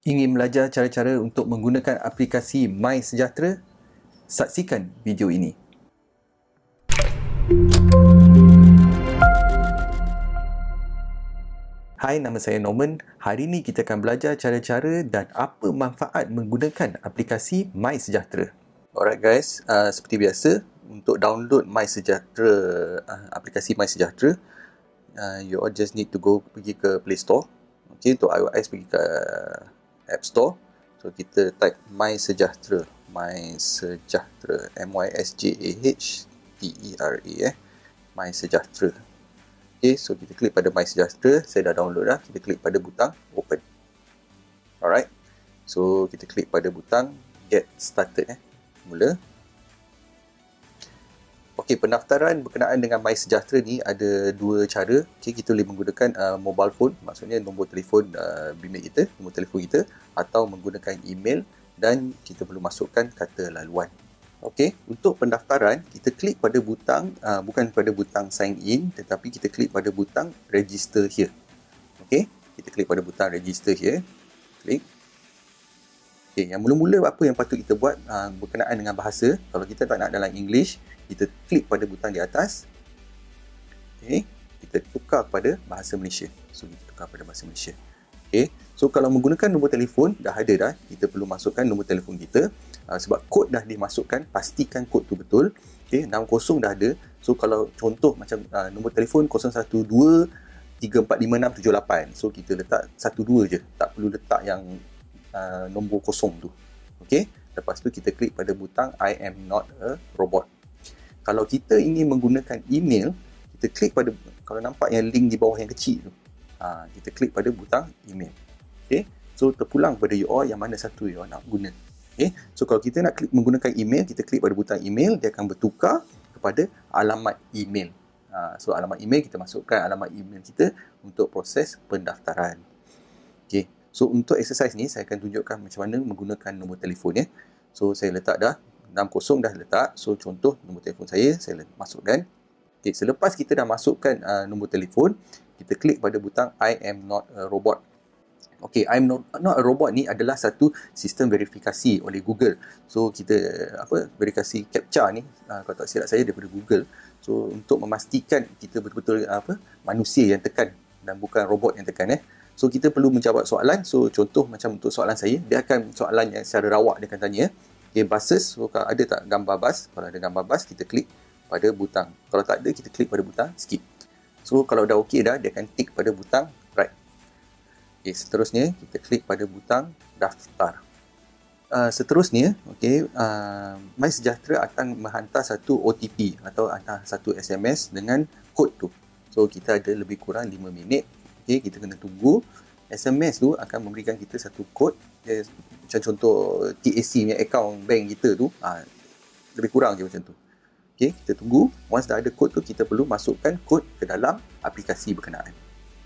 Ingin belajar cara-cara untuk menggunakan aplikasi MySejahtera? Saksikan video ini. Hai, nama saya Norman. Hari ini kita akan belajar cara-cara dan apa manfaat menggunakan aplikasi MySejahtera. Alright guys, seperti biasa, untuk download MySejahtera, aplikasi MySejahtera, you all just need to pergi ke Play Store. Okay, untuk iOS pergi ke App Store. So kita type MySejahtera, MySejahtera, MySejahtera. Okay, so kita klik pada MySejahtera. Saya dah download dah. Kita klik pada butang Open. Alright, so kita klik pada butang Get Started. Mula. Okey, pendaftaran berkenaan dengan MySejahtera ni ada dua cara. Okey, kita boleh menggunakan mobile phone, maksudnya nombor telefon bimbit kita, nombor telefon kita, atau menggunakan email, dan kita perlu masukkan kata laluan. Okey, untuk pendaftaran, kita klik pada butang, bukan pada butang sign in, tetapi kita klik pada butang register here. Okey, kita klik pada butang register here. Klik. Okay, yang mula-mula apa yang patut kita buat berkenaan dengan bahasa. Kalau kita tak nak dalam English, kita klik pada butang di atas. Okay, kita tukar pada bahasa Malaysia. So, kita tukar pada bahasa Malaysia. Okay, so kalau menggunakan nombor telefon, dah ada dah. Kita perlu masukkan nombor telefon kita. Sebab kod dah dimasukkan, pastikan kod tu betul. Okay, 60 dah ada. So, kalau contoh macam nombor telefon 012-345678. So, kita letak 12 je. Tak perlu letak yang nombor kosong tu. Okey, lepas tu kita klik pada butang I am not a robot. Kalau kita ingin menggunakan email, kita klik pada, kalau nampak yang link di bawah yang kecil tu, kita klik pada butang email. Okey, so terpulang pada you all yang mana satu you all nak guna. Okey, so kalau kita nak klik menggunakan email, kita klik pada butang email, dia akan bertukar kepada alamat email. So alamat email, kita masukkan alamat email kita untuk proses pendaftaran. Okey, so untuk exercise ni saya akan tunjukkan macam mana menggunakan nombor telefon ya. So saya letak dah 60 dah letak. So contoh nombor telefon saya masukkan. Okay, selepas kita dah masukkan nombor telefon, kita klik pada butang I am not a robot. Okay, I am not a robot ni adalah satu sistem verifikasi oleh Google. So kita verifikasi CAPTCHA ni, kalau tak silap saya daripada Google. So untuk memastikan kita betul-betul manusia yang tekan dan bukan robot yang tekan So kita perlu menjawab soalan. So contoh macam untuk soalan saya, dia akan soalan yang secara rawak dia akan tanya. Okay, buses, so kalau ada tak gambar bas? Kalau ada gambar bas, kita klik pada butang. Kalau tak ada, kita klik pada butang skip. So kalau dah okey dah, dia akan tick pada butang right. Okay, seterusnya kita klik pada butang daftar. Seterusnya, okay, MySejahtera akan menghantar satu OTP atau hantar satu SMS dengan kod tu. So kita ada lebih kurang 5 minit. Okay, kita kena tunggu. SMS tu akan memberikan kita satu kod. Macam contoh TAC punya account bank kita tu, lebih kurang je macam tu. Okay, kita tunggu. Once dah ada kod tu, kita perlu masukkan kod ke dalam aplikasi berkenaan.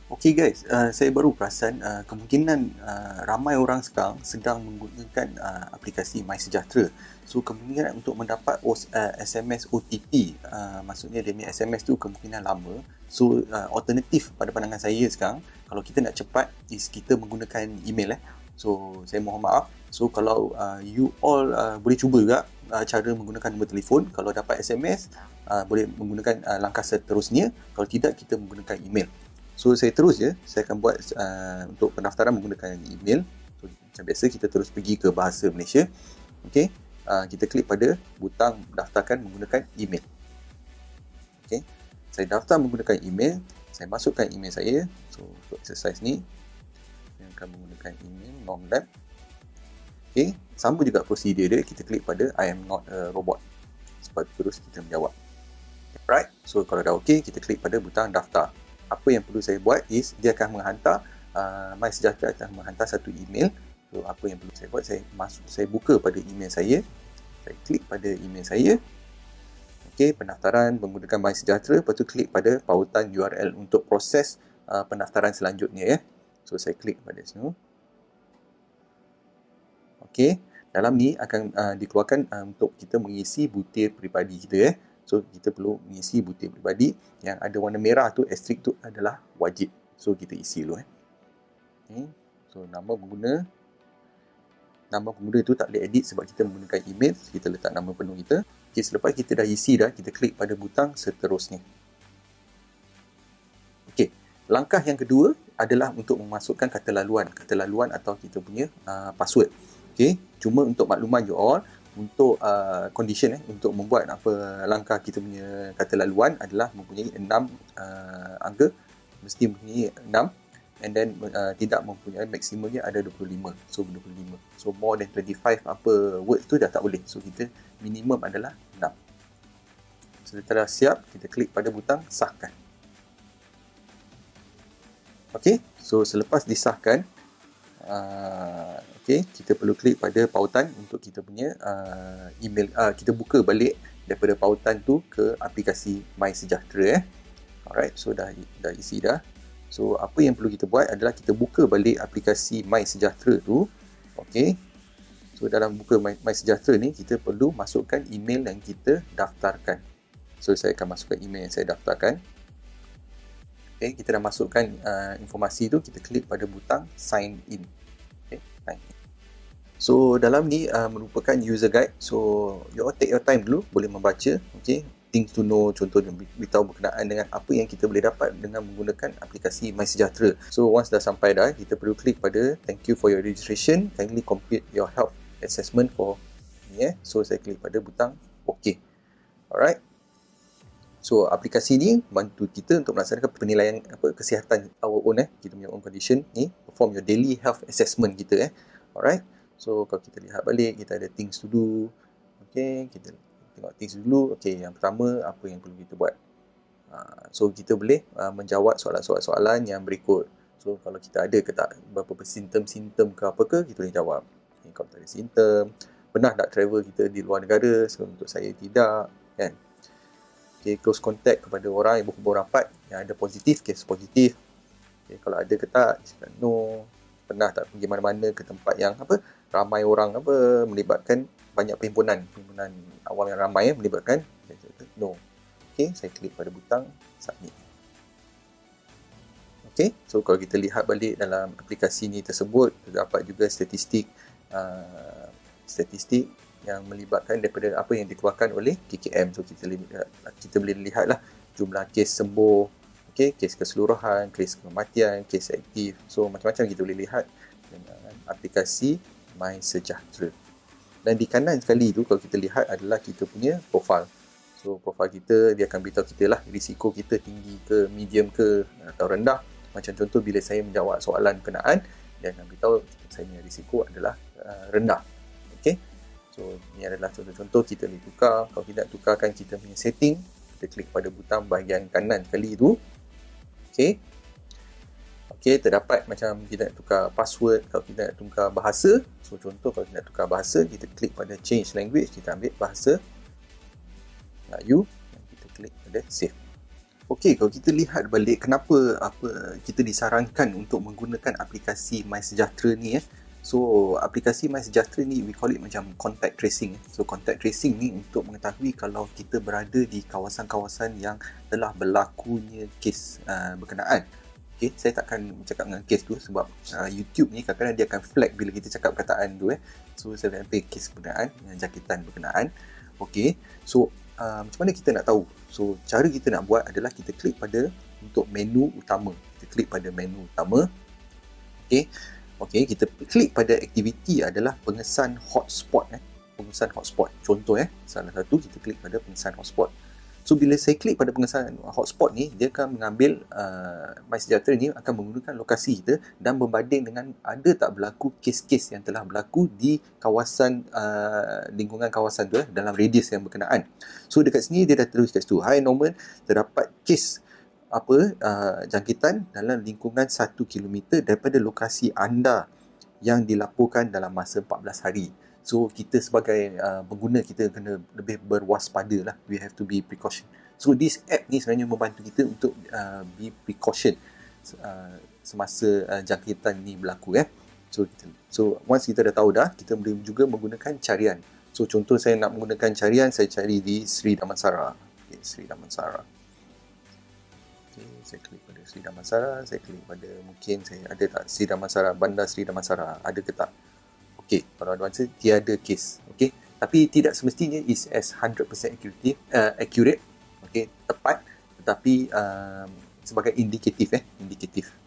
Okay guys, saya baru perasan kemungkinan ramai orang sekarang sedang menggunakan aplikasi MySejahtera. So kemungkinan untuk mendapat SMS OTP, maksudnya dia punya SMS tu kemungkinan lama. So alternatif pada pandangan saya sekarang, kalau kita nak cepat, is kita menggunakan email. So saya mohon maaf. So kalau you all boleh cuba juga cara menggunakan nombor telefon. Kalau dapat SMS, boleh menggunakan langkah seterusnya. Kalau tidak, kita menggunakan email. So saya terus je, saya akan buat untuk pendaftaran menggunakan email. So macam biasa, kita terus pergi ke bahasa Malaysia. Okay, kita klik pada butang daftarkan menggunakan email. Okay, saya daftar menggunakan email. Saya masukkan email saya. So untuk exercise ni, saya akan menggunakan email NormLab. Okay, sama juga prosedur dia. Kita klik pada I am not a robot. Sebab terus kita menjawab. Right, so kalau dah okay, kita klik pada butang daftar. Apa yang perlu saya buat is, dia akan menghantar, MySejahtera akan menghantar satu email. So apa yang perlu saya buat, saya buka pada email saya. Saya klik pada email saya. Okay, pendaftaran menggunakan MySejahtera. Lepas tu klik pada pautan URL untuk proses pendaftaran selanjutnya. So saya klik pada sini. Okay, dalam ni akan dikeluarkan untuk kita mengisi butir peribadi kita. So kita perlu mengisi butir peribadi. Yang ada warna merah tu, asterisk tu adalah wajib. So kita isi dulu. Okay. So nama pengguna, Nama pengguna tu tak boleh edit sebab kita menggunakan email. Kita letak nama penuh kita. Okay, selepas kita dah isi dah, kita klik pada butang seterusnya. Okey, langkah yang kedua adalah untuk memasukkan kata laluan atau kita punya password. Okey, cuma untuk makluman you all, untuk condition untuk membuat langkah kita punya kata laluan adalah mempunyai 6 angka, mesti mempunyai 6, and then tidak mempunyai maksimumnya ada 25. So 25. So more than 25 words tu dah tak boleh. So kita minimum adalah 6. Setelah siap, kita klik pada butang sahkan. Okey, so selepas disahkan, kita perlu klik pada pautan untuk kita punya email. Kita buka balik daripada pautan tu ke aplikasi MySejahtera. Alright, so dah isi dah. So apa yang perlu kita buat adalah kita buka balik aplikasi MySejahtera tu. Okey. So dalam buka MySejahtera ni, kita perlu masukkan email yang kita daftarkan. So saya akan masukkan email yang saya daftarkan. Okay, kita dah masukkan informasi tu, kita klik pada butang sign in. Okay, sign in. So dalam ni merupakan user guide. So you all take your time dulu, boleh membaca. Okay, things to know, contoh beritahu berkenaan dengan apa yang kita boleh dapat dengan menggunakan aplikasi MySejahtera. So once dah sampai dah, kita perlu klik pada thank you for your registration, kindly complete your health assessment for ni. So saya klik pada butang OK. Alright. So aplikasi ni bantu kita untuk melaksanakan penilaian kesihatan our own kita punya own condition ni, perform your daily health assessment kita Alright. So kalau kita lihat balik, kita ada things to do. Okay, kita tengok things dulu. Okay, yang pertama apa yang perlu kita buat. So kita boleh menjawab soalan-soalan yang berikut. So kalau kita ada ke tak berapa simptom-simptom ke apa ke, kita boleh jawab. Okay, kalau tak ada simptom, pernah tak travel kita di luar negara? So untuk saya tidak, kan. Okay, close contact kepada orang yang berhubung rapat yang ada positif, kes positif. Okay, kalau ada ke tak, cakap no. Pernah tak pergi mana-mana ke tempat yang ramai orang melibatkan banyak perhimpunan awam yang ramai melibatkan? No. Okay, saya klik pada butang submit. Okay, so kalau kita lihat balik dalam aplikasi ni tersebut, terdapat juga statistik yang melibatkan daripada apa yang dikeluarkan oleh KKM. So kita boleh lihatlah jumlah kes sembuh, okay, kes keseluruhan, kes kematian, kes aktif. So macam-macam kita boleh lihat dengan aplikasi MySejahtera. Dan di kanan sekali tu kalau kita lihat adalah kita punya profil. So profil kita, dia akan beritahu kita lah risiko kita tinggi ke, medium ke atau rendah. Macam contoh bila saya menjawab soalan berkenaan, dia akan beritahu saya punya risiko adalah rendah. Okay. So ini adalah contoh-contoh kita boleh tukar. Kalau kita nak tukarkan kita punya setting, kita klik pada butang bahagian kanan sekali tu. Okay. Okay, terdapat macam kita nak tukar password, kalau kita nak tukar bahasa. So contoh kalau kita nak tukar bahasa, kita klik pada change language, kita ambil bahasa Melayu dan kita klik pada save. Okay, kalau kita lihat balik kenapa kita disarankan untuk menggunakan aplikasi MySejahtera ni So aplikasi MySejahtera ni we call it macam contact tracing. So contact tracing ni untuk mengetahui kalau kita berada di kawasan-kawasan yang telah berlakunya kes berkenaan. Okay, saya takkan cakap dengan kes tu sebab YouTube ni kadang-kadang dia akan flag bila kita cakap perkataan tu So saya nak ambil kes berkenaan, jangkitan berkenaan. Okay, so macam mana kita nak tahu? So cara kita nak buat adalah kita klik pada untuk menu utama. Kita klik pada menu utama. Okay, kita klik pada aktiviti adalah pengesan hotspot. Pengesan hotspot. Contoh salah satu kita klik pada pengesan hotspot. So bila saya klik pada pengesan hotspot ni, dia akan mengambil MySejahtera ni akan menggunakan lokasi kita dan berbanding dengan ada tak berlaku kes-kes yang telah berlaku di kawasan lingkungan kawasan tu dalam radius yang berkenaan. So dekat sini dia dah tulis kat situ, hi Norman, terdapat kes jangkitan dalam lingkungan 1 km daripada lokasi anda yang dilaporkan dalam masa 14 hari. So kita sebagai pengguna kita kena lebih berwaspada lah. We have to be precaution. So this app ni sebenarnya membantu kita untuk be precaution semasa jangkitan ni berlaku So once kita dah tahu dah, kita boleh juga menggunakan carian. So contoh saya nak menggunakan carian, saya cari di Sri Damansara. Okay, Sri Damansara. Saya klik pada Sri Damansara, saya klik pada mungkin saya ada tak Sri Damansara, Bandar Sri Damansara, ada ke tak? okey. Kalau advanced tiada kes. Okey. Tapi tidak semestinya is as 100% accurate. Okey, tepat, tetapi sebagai indikatif.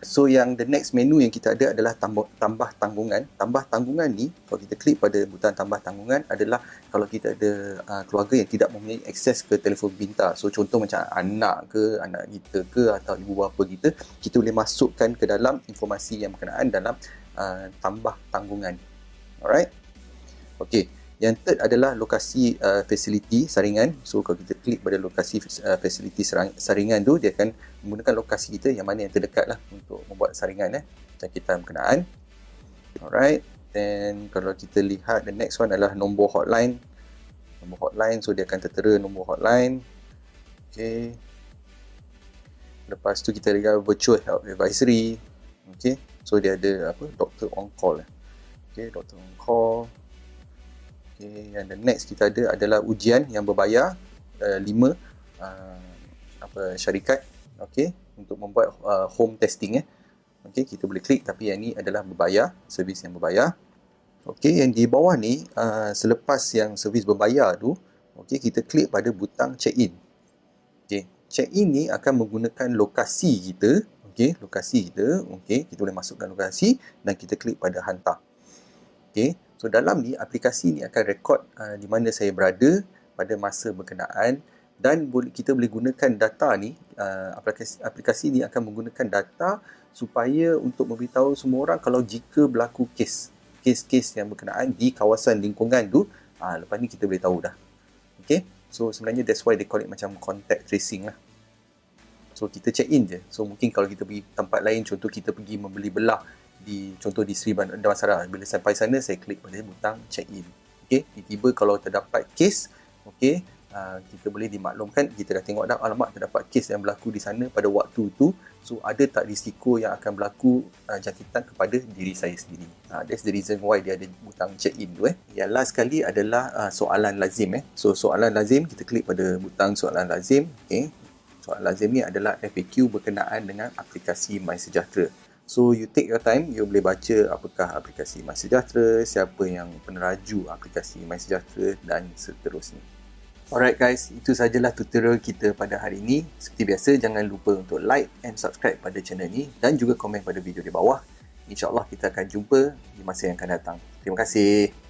So yang the next menu yang kita ada adalah tambah tanggungan. Tambah tanggungan ni, kalau kita klik pada butang tambah tanggungan adalah kalau kita ada keluarga yang tidak mempunyai akses ke telefon pintar. So contoh macam anak kita ke atau ibu bapa kita boleh masukkan ke dalam informasi yang berkenaan dalam tambah tanggungan. Alright. Okey. Yang third adalah lokasi facility saringan. So kalau kita klik pada lokasi facility saringan tu, dia akan menggunakan lokasi kita yang mana yang terdekat lah untuk membuat saringan jangkitan berkenaan. Alright. Then kalau kita lihat the next one adalah nombor hotline. So dia akan tertera nombor hotline. Okay. Lepas tu kita ada virtual health advisory. Okay. So dia ada doctor on call. Okay, doctor on call. Okay, and the next kita ada adalah ujian yang berbayar 5 syarikat, okay, untuk membuat home testing. Okay, kita boleh klik, tapi yang ni adalah berbayar, servis yang berbayar. Okay, yang di bawah ni selepas yang servis berbayar tu, okay, kita klik pada butang check-in. Okay, check-in ni akan menggunakan lokasi kita. Okay, kita boleh masukkan lokasi dan kita klik pada hantar. Okay. So dalam ni, aplikasi ni akan rekod di mana saya berada pada masa berkenaan, dan kita boleh gunakan data ni, aplikasi ni akan menggunakan data supaya untuk memberitahu semua orang kalau jika berlaku kes yang berkenaan di kawasan lingkungan tu, lepas ni kita boleh tahu dah. Okay, so sebenarnya that's why they call it macam contact tracing lah. So kita check in je. So mungkin kalau kita pergi tempat lain, contoh kita pergi membeli belah contoh di Sri Damansara, bila sampai sana saya klik pada butang check in. Okey, tiba-tiba kalau terdapat kes, okey, kita boleh dimaklumkan, kita dah tengok dah, alamak terdapat kes yang berlaku di sana pada waktu tu. So ada tak risiko yang akan berlaku jangkitan kepada diri saya sendiri. That's the reason why dia ada butang check in tu. Yang last sekali adalah soalan lazim. So soalan lazim, kita klik pada butang soalan lazim. Okey, soalan lazim ni adalah FAQ berkenaan dengan aplikasi MySejahtera. So you take your time, you boleh baca apakah aplikasi MySejahtera, siapa yang peneraju aplikasi MySejahtera dan seterusnya. Alright guys, itu sajalah tutorial kita pada hari ini. Seperti biasa, jangan lupa untuk like and subscribe pada channel ni dan juga komen pada video di bawah. InsyaAllah kita akan jumpa di masa yang akan datang. Terima kasih.